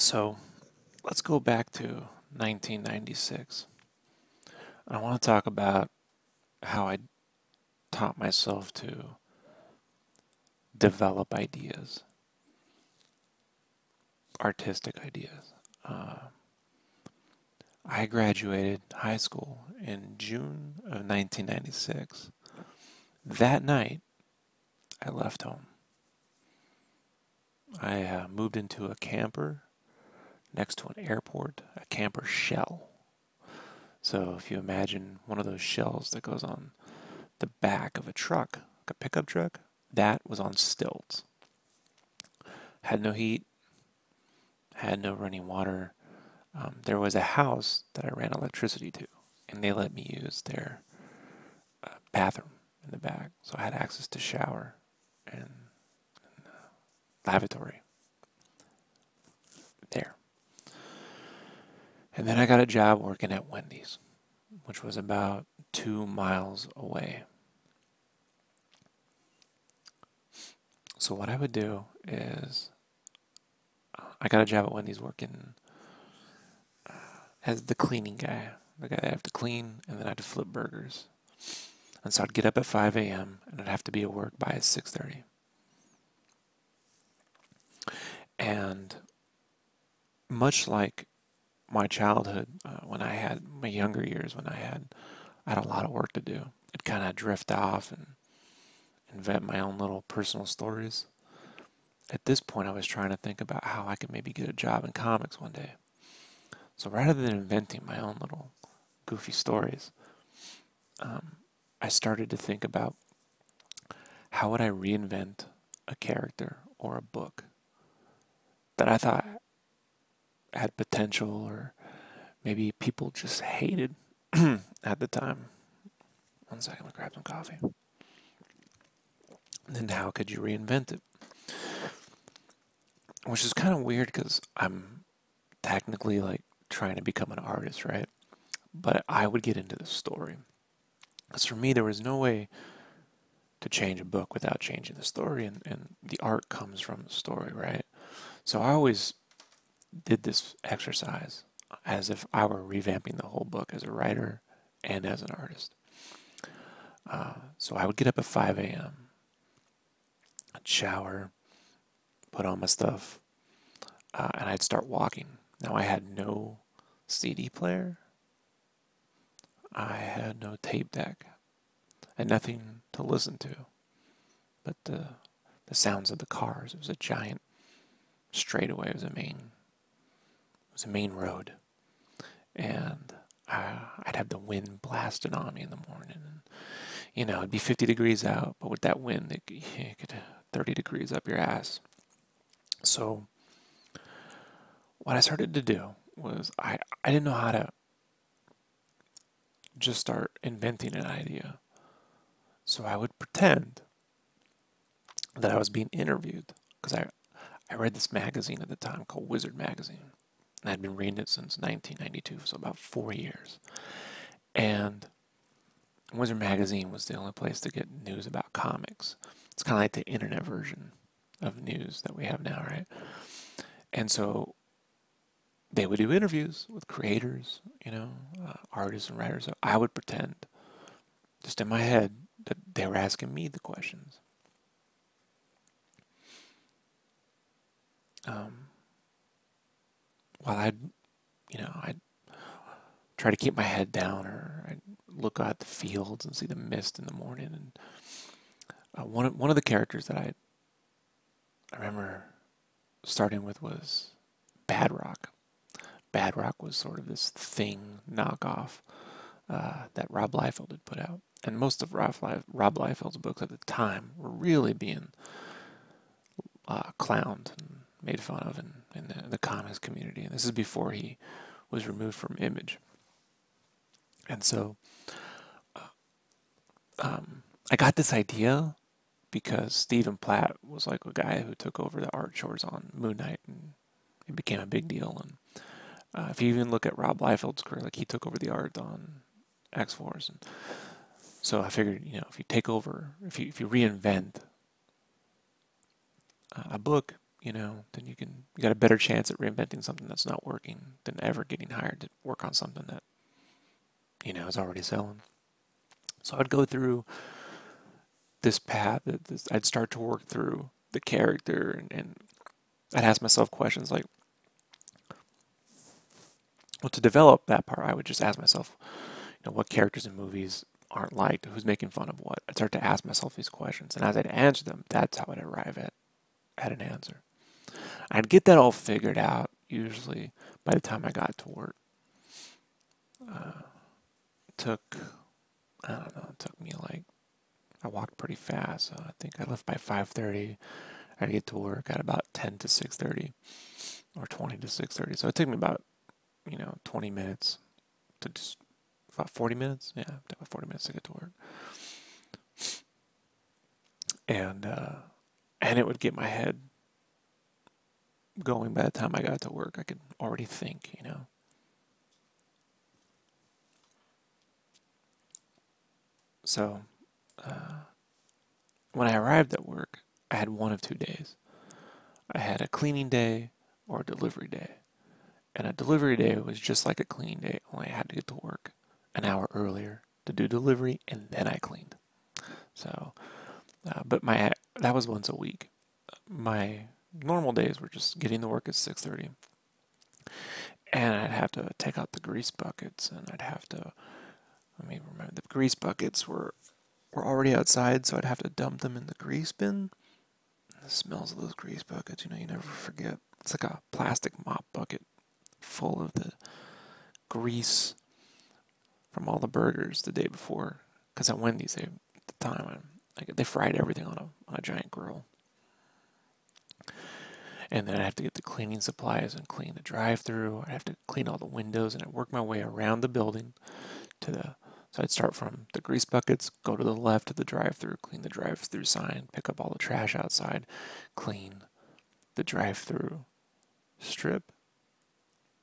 So let's go back to 1996. I want to talk about how I taught myself to develop ideas, artistic ideas. Uh, I graduated high school in June of 1996. That night, I left home. I moved into a camper next to an airport, a camper shell. So if you imagine one of those shells that goes on the back of a truck, like a pickup truck, that was on stilts. Had no heat, had no running water. There was a house that I ran electricity to, and they let me use their bathroom in the back. So I had access to shower and lavatory there. And then I got a job working at Wendy's, which was about 2 miles away. So what I would do is I got a job at Wendy's working as the cleaning guy, the guy that I have to clean, and then I had to flip burgers. And so I'd get up at 5 a.m. and I'd have to be at work by 6:30. And much like my childhood, when I had my younger years, when I had a lot of work to do, I'd kind of drift off and invent my own little personal stories. At this point, I was trying to think about how I could maybe get a job in comics one day. So rather than inventing my own little goofy stories, I started to think about how would I reinvent a character or a book that I thought had potential or maybe people just hated at the time. One second, I'm gonna grab some coffee. And then how could you reinvent it? Which is kind of weird because I'm technically like trying to become an artist, right? But I would get into the story. Because for me, there was no way to change a book without changing the story, and the art comes from the story, right? So I always did this exercise as if I were revamping the whole book as a writer and as an artist. So I would get up at 5 a.m., I'd shower, put on my stuff, and I'd start walking. Now I had no CD player, I had no tape deck, and nothing to listen to but the sounds of the cars. It was a giant straightaway. It was a main road, and I'd have the wind blasting on me in the morning. And, it'd be 50 degrees out, but with that wind, it could 30 degrees up your ass. So what I started to do was I didn't know how to just start inventing an idea. So I would pretend that I was being interviewed because I read this magazine at the time called Wizard Magazine. And I'd been reading it since 1992, so about 4 years. And Wizard Magazine was the only place to get news about comics. It's kind of like the internet version of news that we have now, right? And so they would do interviews with creators, artists and writers. So I would pretend, just in my head, that they were asking me the questions. While I'd try to keep my head down, or I'd look out the fields and see the mist in the morning. And one of the characters that I remember starting with was Bad Rock. Bad Rock was sort of this thing knockoff that Rob Liefeld had put out. And most of Rob Liefeld's books at the time were really being clowned and made fun of in the comics community. And this is before he was removed from Image. And so I got this idea because Stephen Platt was like a guy who took over the art chores on Moon Knight, and it became a big deal. And if you even look at Rob Liefeld's career, like he took over the art on X-Force. And so I figured, if you take over, if you reinvent a book, then you got a better chance at reinventing something that's not working than ever getting hired to work on something that, is already selling. So I'd go through this path. I'd start to work through the character, and I'd ask myself questions like, well, to develop that part, I would just ask myself, what characters in movies aren't liked, who's making fun of what. I'd start to ask myself these questions, and as I'd answer them, that's how I'd arrive at an answer. I'd get that all figured out usually by the time I got to work. Took I don't know, it took me like I walked pretty fast. So I think I left by 5:30. I'd get to work at about 10 to 6:30 or 20 to 6:30. So it took me about 20 minutes to just about 40 minutes. Yeah, about 40 minutes to get to work. And it would get my head going by the time I got to work. I could already think. So when I arrived at work, I had one of 2 days. I had a cleaning day or a delivery day. And a delivery day was just like a cleaning day, only I had to get to work an hour earlier to do delivery, and then I cleaned. So, but that was once a week. My normal days were just getting to work at 6:30, and I'd have to take out the grease buckets, and I'd have to. I mean, remember the grease buckets were already outside, so I'd have to dump them in the grease bin. The smells of those grease buckets, you never forget. It's like a plastic mop bucket full of the grease from all the burgers the day before. Because at Wendy's, at the time, they fried everything on a giant grill. And then I'd have to get the cleaning supplies and clean the drive-through. I'd have to clean all the windows, and I'd work my way around the building so I'd start from the grease buckets, go to the left of the drive-through, clean the drive-through sign, pick up all the trash outside, clean the drive-through strip,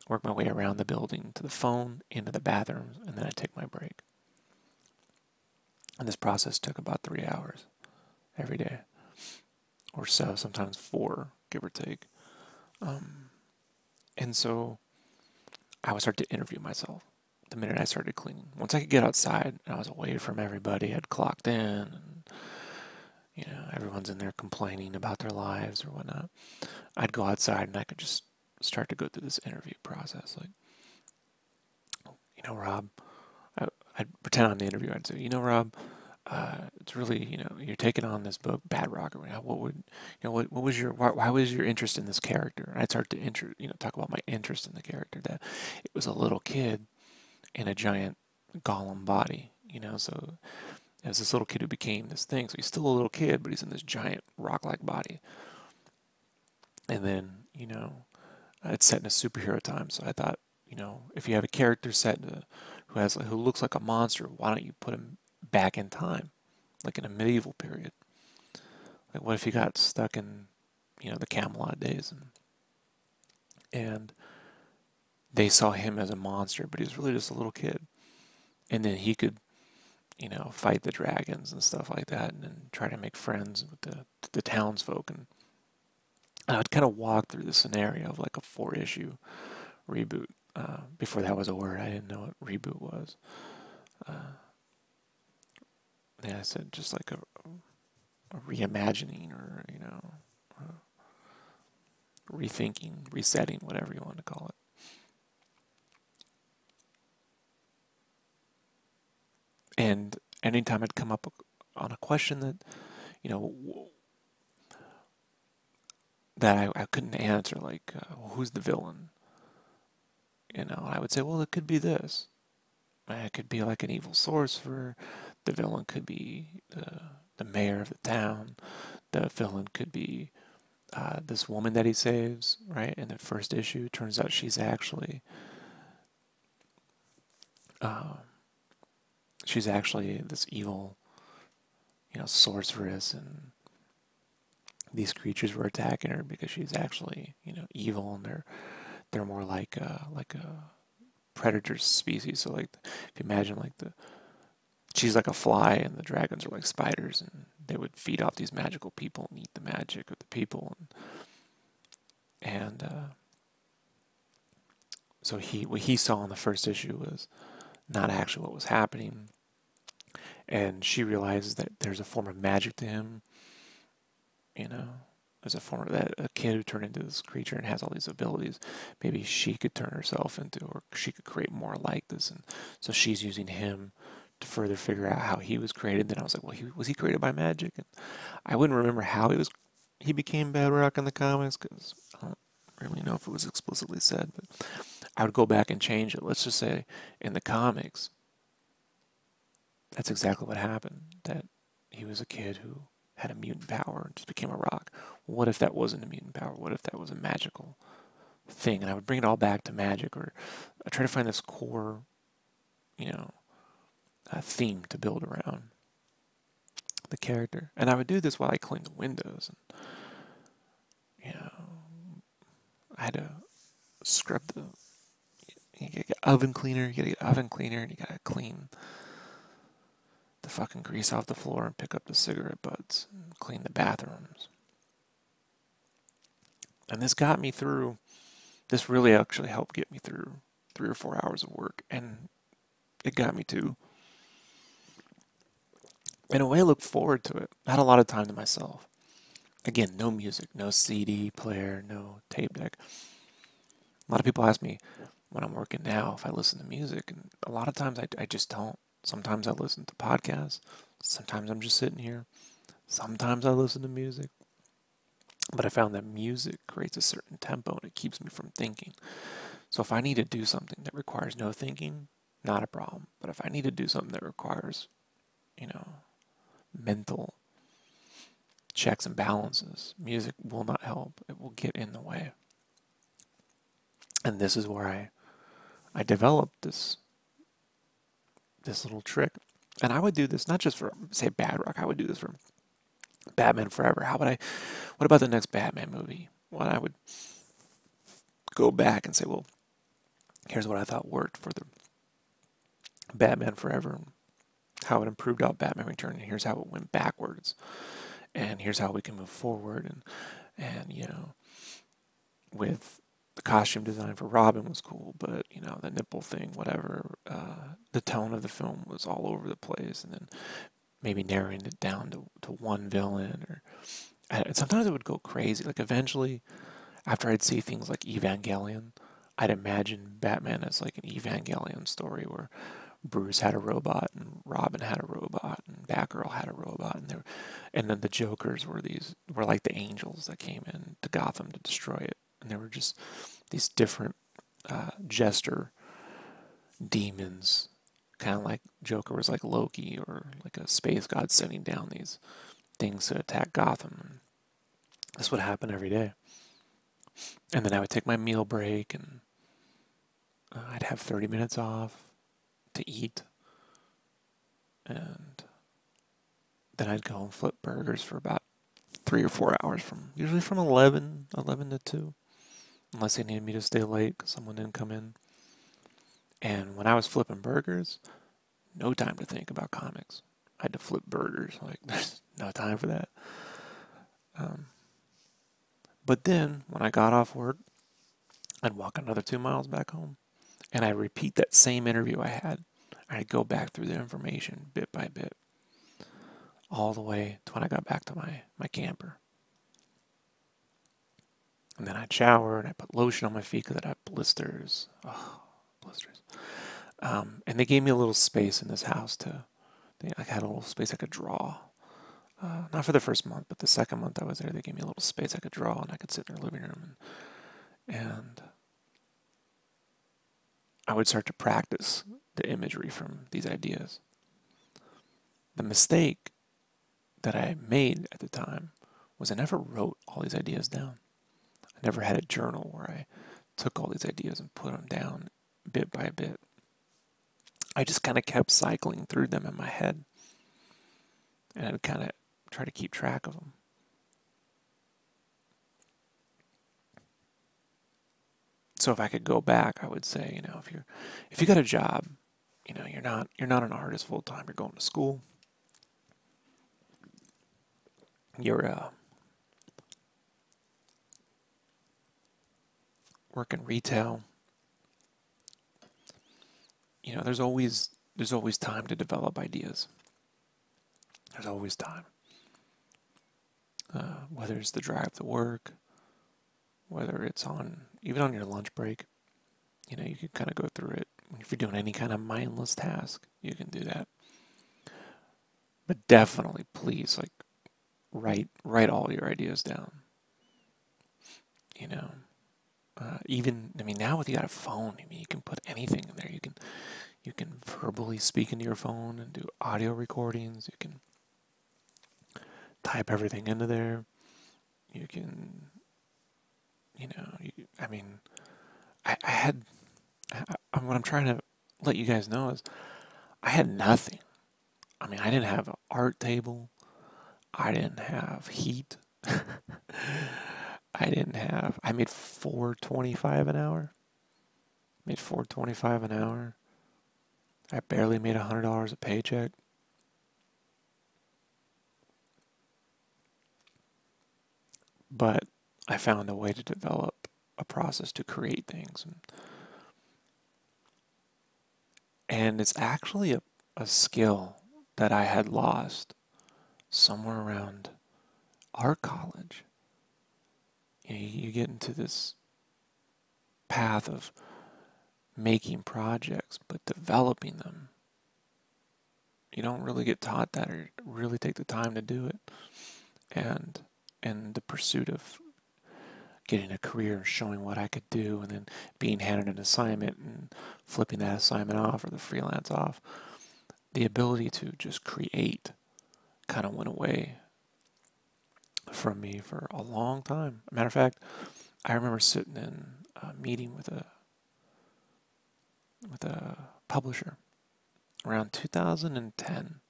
work my way around the building to the phone, into the bathrooms, and then I'd take my break. And this process took about 3 hours every day, or so, sometimes 4, give or take. And so I would start to interview myself the minute I started cleaning. Once I could get outside and I was away from everybody, I'd clocked in, and everyone's in there complaining about their lives or whatnot. I'd go outside and I could just start to go through this interview process. Like, Rob, I'd pretend I'm the interviewer. I'd say, Rob, it's really, you're taking on this book, Bad Rocker. What would, what was why was your interest in this character? And I'd start to, talk about my interest in the character, that it was a little kid in a giant golem body, so it was this little kid who became this thing. So he's still a little kid, but he's in this giant rock-like body. And then, it's set in a superhero time. So I thought, if you have a character set who looks like a monster, why don't you put him back in time, like in a medieval period? Like, what if he got stuck in, the Camelot days, and they saw him as a monster, but he was really just a little kid, and then he could, fight the dragons and stuff like that, and then try to make friends with the townsfolk, and I would kind of walk through the scenario of like a 4-issue reboot. Before that was a word, I didn't know what reboot was. Yeah, I said just like a reimagining, or rethinking, resetting, whatever you want to call it. And anytime I'd come up on a question that that I couldn't answer, like who's the villain? I would say, well, it could be this. It could be like an evil sorcerer. The villain could be the mayor of the town. The villain could be this woman that he saves, right? In the first issue, turns out she's actually this evil, sorceress, and these creatures were attacking her because she's actually, evil, and they're more like a predator species. So like, if you imagine she's like a fly, and the dragons are like spiders, and they would feed off these magical people and eat the magic of the people. And so what he saw in the first issue was not actually what was happening. And she realizes that there's a form of magic to him, you know. There's a form of that a kid who turned into this creature and has all these abilities. Maybe she could turn herself into, or she could create more like this. And so she's using him to further figure out how he was created. Then I was like, well, was he created by magic? And I wouldn't remember how he became Bedrock in the comics because I don't really know if it was explicitly said. But I would go back and change it. Let's just say in the comics, that's exactly what happened. That he was a kid who had a mutant power and just became a rock. What if that wasn't a mutant power? What if that was a magical thing? And I would bring it all back to magic, or I try to find this core, you know, theme to build around the character. And I would do this while I cleaned the windows. And, you know, I had to scrub you get an oven cleaner, and you gotta clean the fucking grease off the floor and pick up the cigarette butts and clean the bathrooms. And this really actually helped get me through 3 or 4 hours of work. And it got me to, in a way, look forward to it. I had a lot of time to myself. Again, no music, no CD player, no tape deck. A lot of people ask me when I'm working now if I listen to music, and a lot of times I just don't. Sometimes I listen to podcasts. Sometimes I'm just sitting here. Sometimes I listen to music. But I found that music creates a certain tempo and it keeps me from thinking. So if I need to do something that requires no thinking, not a problem. But if I need to do something that requires, you know, mental checks and balances, music will not help. It will get in the way. And this is where I developed this little trick. And I would do this not just for, say, Bedrock. I would do this for Batman Forever. What about the next Batman movie? Well, I would go back and say, well, here's what I thought worked for the Batman Forever, how it improved out Batman Return, and here's how it went backwards, and here's how we can move forward, and you know, with the costume design for Robin was cool, but you know, the nipple thing, whatever, the tone of the film was all over the place, and then maybe narrowing it down to one villain, and sometimes it would go crazy. Like eventually, after I'd see things like Evangelion, I'd imagine Batman as like an Evangelion story where Bruce had a robot and Robin had a robot and Batgirl had a robot, and then the Jokers were like the angels that came in to Gotham to destroy it, and there were just these different jester demons, kind of like Joker was like Loki or like a space god sending down these things to attack Gotham. This would happen every day. And then I would take my meal break and I'd have 30 minutes off to eat. And then I'd go and flip burgers for about 3 or 4 hours, usually from 11 to 2. Unless they needed me to stay late because someone didn't come in. And when I was flipping burgers, no time to think about comics. I had to flip burgers. Like, there's no time for that. But then, when I got off work, I'd walk another 2 miles back home. And I'd repeat that same interview I had. I'd go back through the information bit by bit. All the way to when I got back to my camper. And then I'd shower and I'd put lotion on my feet because I'd have blisters. Oh, blisters. And they gave me a little space in this house I had a little space I could draw. Not for the first month, but the second month I was there, they gave me a little space I could draw and I could sit in their living room and I would start to practice the imagery from these ideas. The mistake that I made at the time was I never wrote all these ideas down. I never had a journal where I took all these ideas and put them down bit by bit. I just kind of kept cycling through them in my head. And I'd kind of try to keep track of them. So if I could go back, I would say, you know, if you got a job, you know, you're not an artist full time, you're going to school. You're work in retail, there's always time to develop ideas. There's always time. Whether it's the drive to work, whether it's even on your lunch break, you can kind of go through it. If you're doing any kind of mindless task, you can do that. But definitely, please, like, write all your ideas down. You know, now you got a phone, you can put anything in there. You can verbally speak into your phone and do audio recordings. You can type everything into there. You can, you know, you, I mean, I had, what I'm trying to let you guys know is I had nothing. I didn't have an art table. I didn't have heat. I made $4.25 an hour. Made $4.25 an hour. I barely made $100 a paycheck. But I found a way to develop a process to create things. And it's actually a skill that I had lost somewhere around art college. You get into this path of making projects, but developing them. You don't really get taught that or really take the time to do it. And in the pursuit of getting a career and showing what I could do and then being handed an assignment and flipping that assignment off or the freelance off, the ability to just create kind of went away from me for a long time. Matter of fact, I remember sitting in a meeting with a publisher around 2010,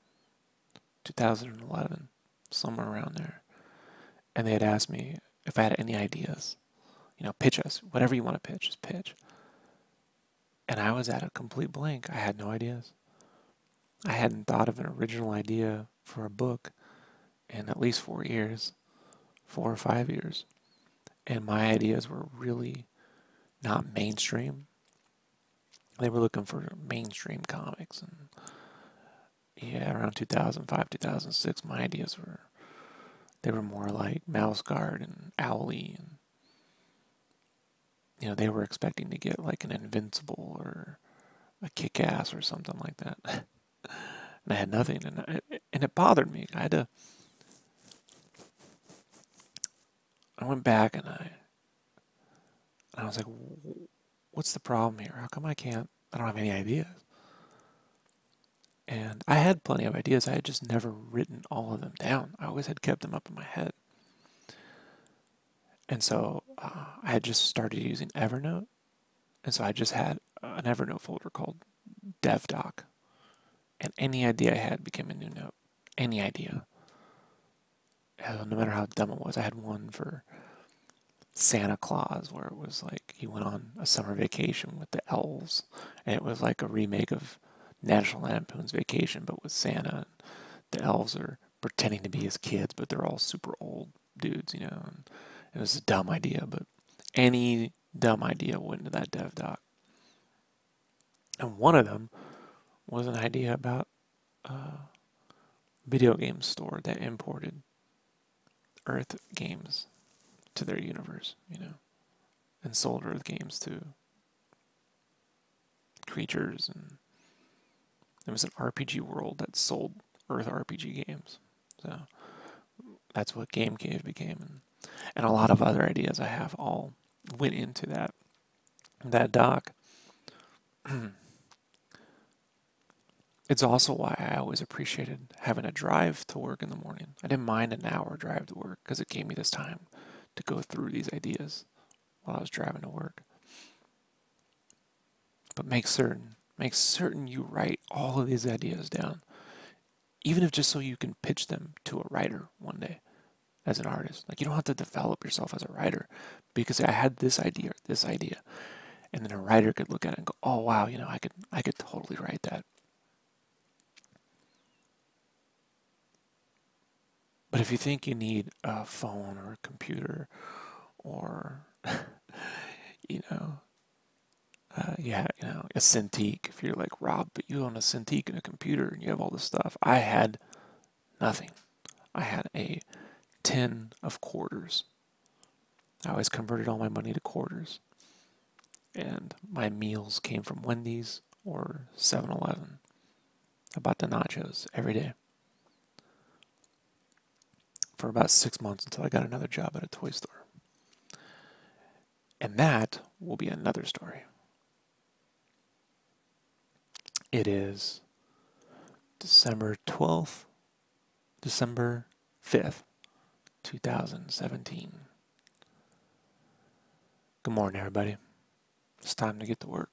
2011, somewhere around there. And they had asked me if I had any ideas. Pitch us. Whatever you want to pitch, just pitch. And I was at a complete blank. I had no ideas. I hadn't thought of an original idea for a book in at least 4 years, 4 or 5 years. And my ideas were really not mainstream. They were looking for mainstream comics. And yeah, around 2005, 2006, my ideas they were more like Mouse Guard and Owlie. And, they were expecting to get like an Invincible or a Kick-Ass or something like that. And I had nothing. And it bothered me. I went back and I was like, what's the problem here? How come I don't have any ideas? And I had plenty of ideas. I had just never written all of them down. I always had kept them up in my head. And so I had just started using Evernote. And so I just had an Evernote folder called DevDoc. And any idea I had became a new note. Any idea. No matter how dumb it was. I had one for Santa Claus where it was like he went on a summer vacation with the elves. And it was like a remake of National Lampoon's Vacation, but with Santa. The elves are pretending to be his kids, but they're all super old dudes, And it was a dumb idea, but any dumb idea went into that dev doc. And one of them was an idea about a video game store that imported Earth games to their universe, and sold Earth games to creatures. And it was an RPG world that sold Earth RPG games. So that's what Game Cave became. And a lot of other ideas I have all went into that doc. It's also why I always appreciated having a drive to work in the morning. I didn't mind an hour drive to work because it gave me this time to go through these ideas while I was driving to work. But make certain you write all of these ideas down, even if just so you can pitch them to a writer one day as an artist. Like, you don't have to develop yourself as a writer because I had this idea, and then a writer could look at it and go, "Oh wow, I could totally write that." But if you think you need a phone or a computer or a Cintiq. If you're like, Rob, but you own a Cintiq and a computer and you have all this stuff. I had nothing. I had a tin of quarters. I always converted all my money to quarters. And my meals came from Wendy's or 7-Eleven. I bought the nachos every day for about 6 months until I got another job at a toy store. And that will be another story. It is December 12th, December 5th, 2017. Good morning, everybody. It's time to get to work.